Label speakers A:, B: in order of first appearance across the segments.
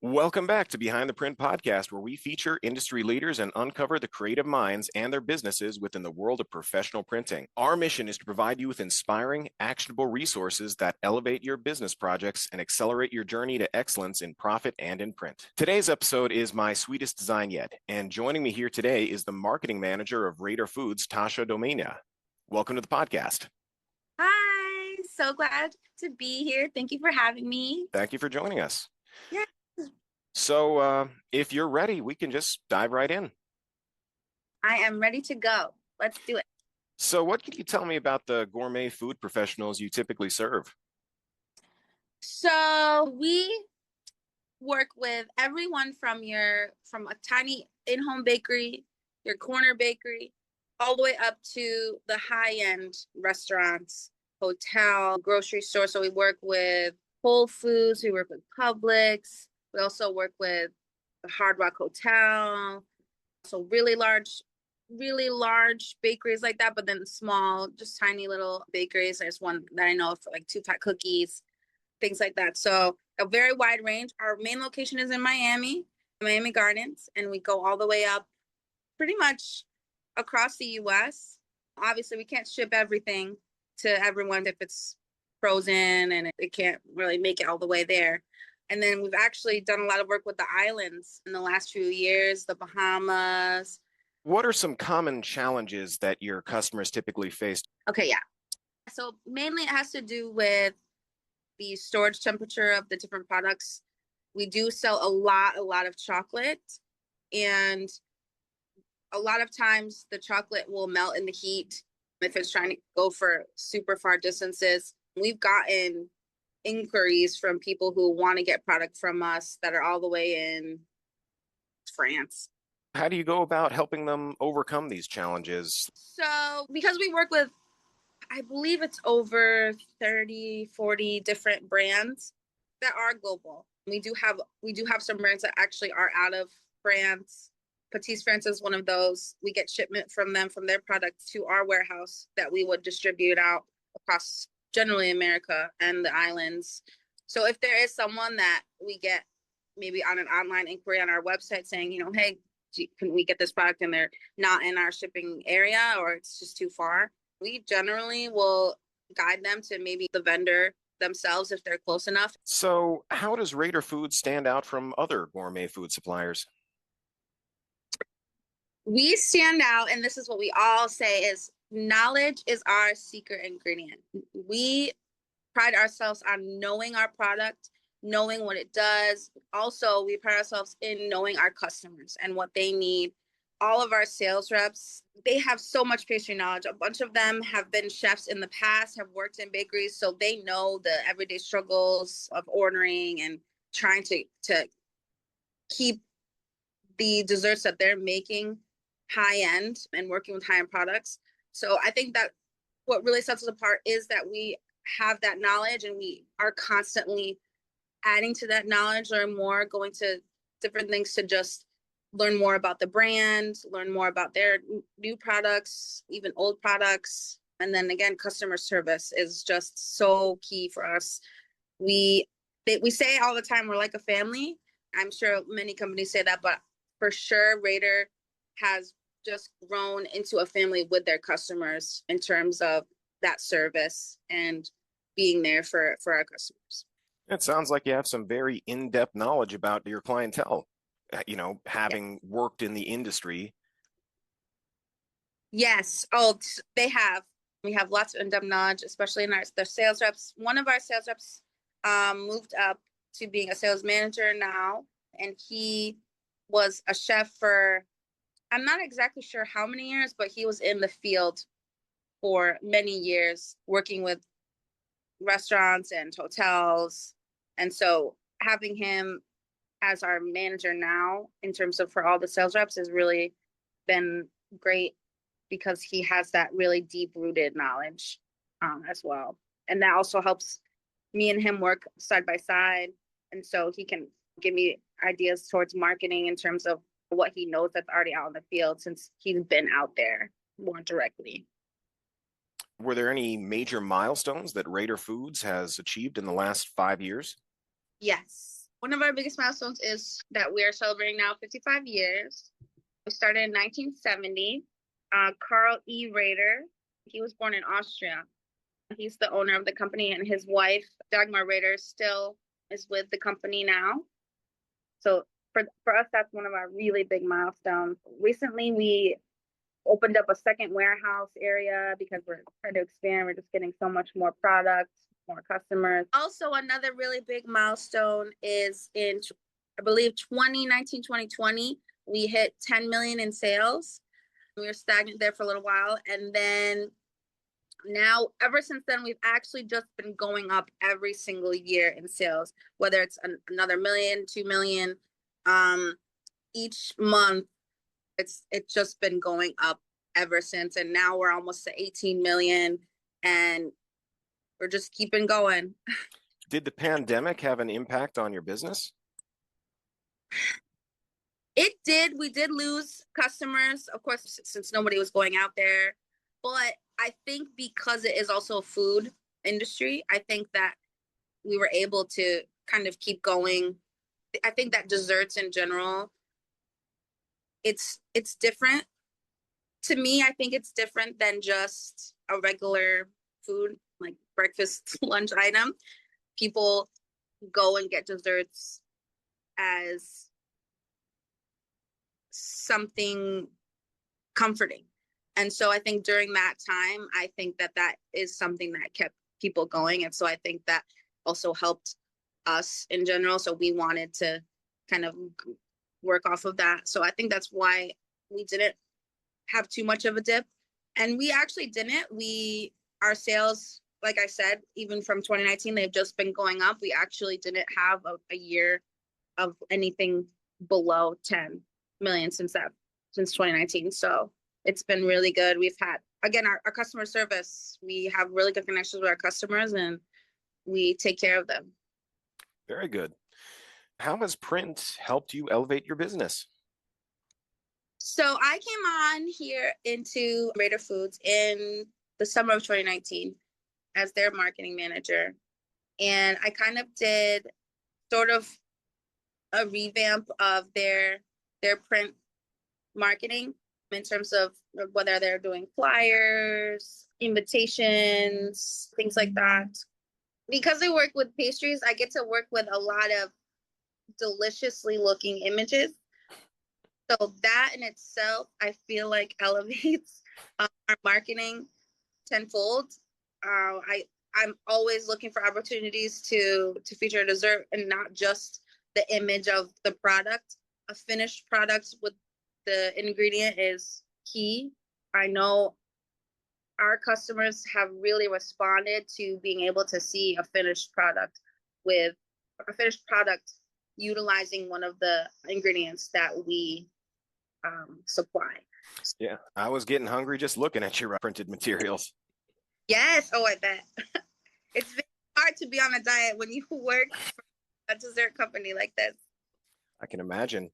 A: Welcome back to Behind the Print podcast, where we feature industry leaders and uncover the creative minds and their businesses within the world of professional printing. Our mission is to provide you with inspiring, actionable resources that elevate your business projects and accelerate your journey to excellence in profit and in print. Today's episode is my sweetest design yet, and joining me here today is the marketing manager of Rader Foods, Tasha Domena. Welcome to the podcast.
B: Hi, so glad to be here. Thank you for having me.
A: Thank you for joining us.
B: Yeah.
A: So if you're ready, we can just dive right in.
B: I am ready to go. Let's do it.
A: So what can you tell me about the gourmet food professionals you typically serve?
B: So we work with everyone from a tiny in-home bakery, your corner bakery, all the way up to the high-end restaurants, hotel, grocery store. So we work with Whole Foods, we work with Publix. We also work with the Hard Rock Hotel. So really large bakeries like that, but then small, just tiny little bakeries. There's one that I know of for like 2-pack cookies, things like that. So a very wide range. Our main location is in Miami Gardens, and we go all the way up pretty much across the US. Obviously, we can't ship everything to everyone if it's frozen and it can't really make it all the way there. And then we've actually done a lot of work with the islands in the last few years, the Bahamas.
A: What are some common challenges that your customers typically face?
B: Okay, yeah. So mainly it has to do with the storage temperature of the different products. We do sell a lot of chocolate, and a lot of times the chocolate will melt in the heat if it's trying to go for super far distances. We've gotten inquiries from people who want to get product from us that are all the way in France.
A: How do you go about helping them overcome these challenges?
B: So because we work with, I believe it's over 30, 40 different brands that are global. We do have some brands that actually are out of France. Petite France is one of those. We get shipment from them, from their products to our warehouse that we would distribute out across generally America and the islands. So if there is someone that we get maybe on an online inquiry on our website saying, hey, can we get this product and they're not in our shipping area or it's just too far, we generally will guide them to maybe the vendor themselves if they're close enough.
A: So how does Rader Foods stand out from other gourmet food suppliers?
B: We stand out, and this is what we all say, is knowledge is our secret ingredient. We pride ourselves on knowing our product, knowing what it does. Also, we pride ourselves in knowing our customers and what they need. All of our sales reps, they have so much pastry knowledge. A bunch of them have been chefs in the past, have worked in bakeries, so they know the everyday struggles of ordering and trying to keep the desserts that they're making high end and working with high end products. So I think that what really sets us apart is that we have that knowledge and we are constantly adding to that knowledge, learn more, going to different things to just learn more about the brand, learn more about their new products, even old products. And then again, customer service is just so key for us. We say all the time, we're like a family. I'm sure many companies say that, but for sure, Rader has just grown into a family with their customers in terms of that service and being there for our customers.
A: It sounds like you have some very in-depth knowledge about your clientele, having worked in the industry.
B: Yes. Oh, they have. We have lots of in-depth knowledge, especially in their sales reps. One of our sales reps moved up to being a sales manager now, and he was a chef for, I'm not exactly sure how many years, but he was in the field for many years working with restaurants and hotels. And so having him as our manager now in terms of for all the sales reps has really been great because he has that really deep rooted knowledge as well. And that also helps me and him work side by side. And so he can give me ideas towards marketing in terms of what he knows that's already out in the field since he's been out there more directly.
A: Were there any major milestones that Rader Foods has achieved in the last 5 years?
B: Yes. One of our biggest milestones is that we are celebrating now 55 years. We started in 1970. Carl E. Rader, he was born in Austria. He's the owner of the company, and his wife, Dagmar Rader, still is with the company now. So for us, that's one of our really big milestones. Recently, we opened up a second warehouse area because we're trying to expand. We're just getting so much more product, more customers. Also, another really big milestone is in, I believe, 2019, 2020, we hit 10 million in sales. We were stagnant there for a little while. And then now, ever since then, we've actually just been going up every single year in sales, whether it's another million, 2 million, each month. It's just been going up ever since. And now we're almost to 18 million, and we're just keeping going.
A: Did the pandemic have an impact on your business?
B: It did. We did lose customers, of course, since nobody was going out there. But I think because it is also a food industry, I think that we were able to kind of keep going. I think that desserts in general, it's different. To me, I think it's different than just a regular food, like breakfast, lunch item. People go and get desserts as something comforting. And so I think during that time, I think that is something that kept people going. And so I think that also helped us in general. So we wanted to kind of work off of that. So I think that's why we didn't have too much of a dip. And we actually didn't. Our sales, like I said, even from 2019, they've just been going up. We actually didn't have a year of anything below 10 million since 2019. So it's been really good. We've had, again, our customer service, we have really good connections with our customers, and we take care of them.
A: Very good. How has print helped you elevate your business?
B: So I came on here into Rader Foods in the summer of 2019 as their marketing manager. And I kind of did sort of a revamp of their print marketing in terms of whether they're doing flyers, invitations, things like that. Because I work with pastries, I get to work with a lot of deliciously looking images. So that in itself, I feel like elevates our marketing tenfold. I'm always looking for opportunities to feature a dessert, and not just the image of the product. A finished product with the ingredient is key. I know our customers have really responded to being able to see a finished product utilizing one of the ingredients that we supply.
A: Yeah, I was getting hungry just looking at your printed materials.
B: Yes. Oh, I bet. It's very hard to be on a diet when you work for a dessert company like this.
A: I can imagine.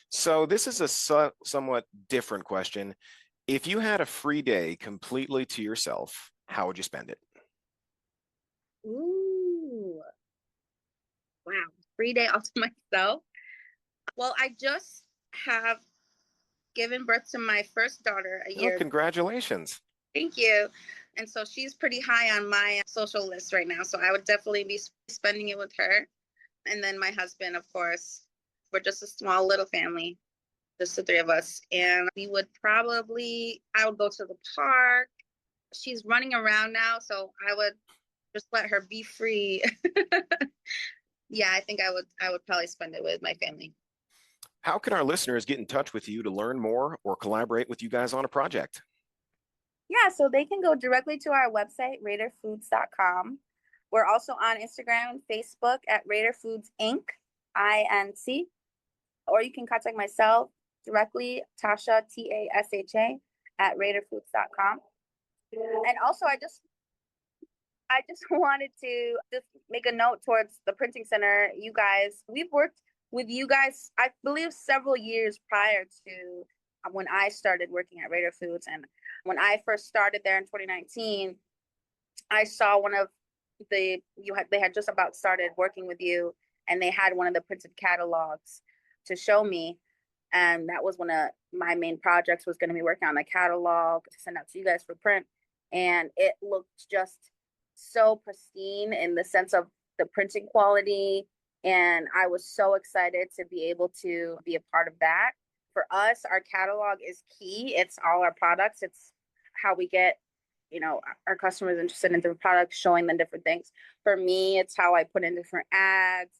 A: So this is a somewhat different question. If you had a free day completely to yourself, how would you spend it?
B: Ooh. Wow. Free day all to myself. Well, I just have given birth to my first daughter a year.
A: Congratulations.
B: Thank you. And so she's pretty high on my social list right now. So I would definitely be spending it with her. And then my husband, of course. We're just a small little family, just the three of us. And I would go to the park. She's running around now, so I would just let her be free. Yeah, I think I would probably spend it with my family.
A: How can our listeners get in touch with you to learn more or collaborate with you guys on a project?
B: Yeah, so they can go directly to our website, raderfoods.com. We're also on Instagram and Facebook at Rader Foods Inc., INC. Or you can contact myself directly, Tasha, TASHA, at raderfoods.com. And also, I just wanted to just make a note towards the printing center. You guys, we've worked with you guys, I believe, several years prior to when I started working at Rader Foods. And when I first started there in 2019, I saw one of they had just about started working with you. and they had one of the printed catalogs to show me. And that was one of my main projects, was going to be working on the catalog to send out to you guys for print. And it looked just so pristine in the sense of the printing quality. And I was so excited to be able to be a part of that. For us, our catalog is key. It's all our products. It's how we get, our customers interested in different products, showing them different things. For me, it's how I put in different ads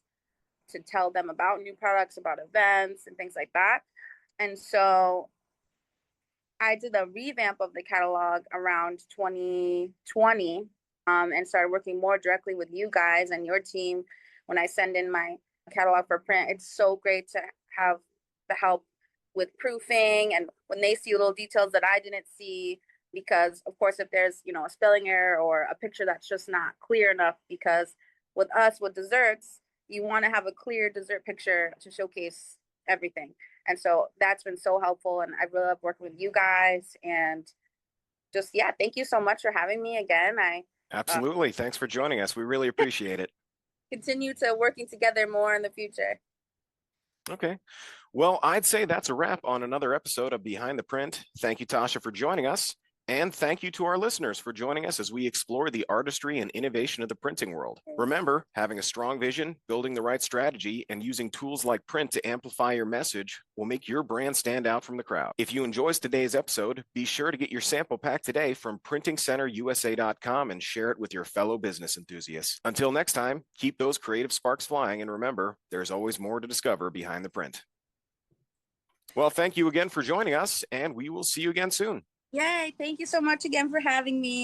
B: to tell them about new products, about events and things like that. And so I did a revamp of the catalog around 2020, and started working more directly with you guys and your team when I send in my catalog for print. It's so great to have the help with proofing, and when they see little details that I didn't see, because of course if there's a spelling error or a picture that's just not clear enough, because with us with desserts, you want to have a clear dessert picture to showcase everything. And so that's been so helpful, and I really love working with you guys. And just, yeah, thank you so much for having me again.
A: Absolutely. Thanks for joining us. We really appreciate it.
B: Continue to working together more in the future.
A: Okay. Well, I'd say that's a wrap on another episode of Behind the Print. Thank you, Tasha, for joining us. And thank you to our listeners for joining us as we explore the artistry and innovation of the printing world. Remember, having a strong vision, building the right strategy, and using tools like print to amplify your message will make your brand stand out from the crowd. If you enjoyed today's episode, be sure to get your sample pack today from PrintingCenterUSA.com and share it with your fellow business enthusiasts. Until next time, keep those creative sparks flying, and remember, there's always more to discover behind the print. Well, thank you again for joining us, and we will see you again soon.
B: Yay. Thank you so much again for having me.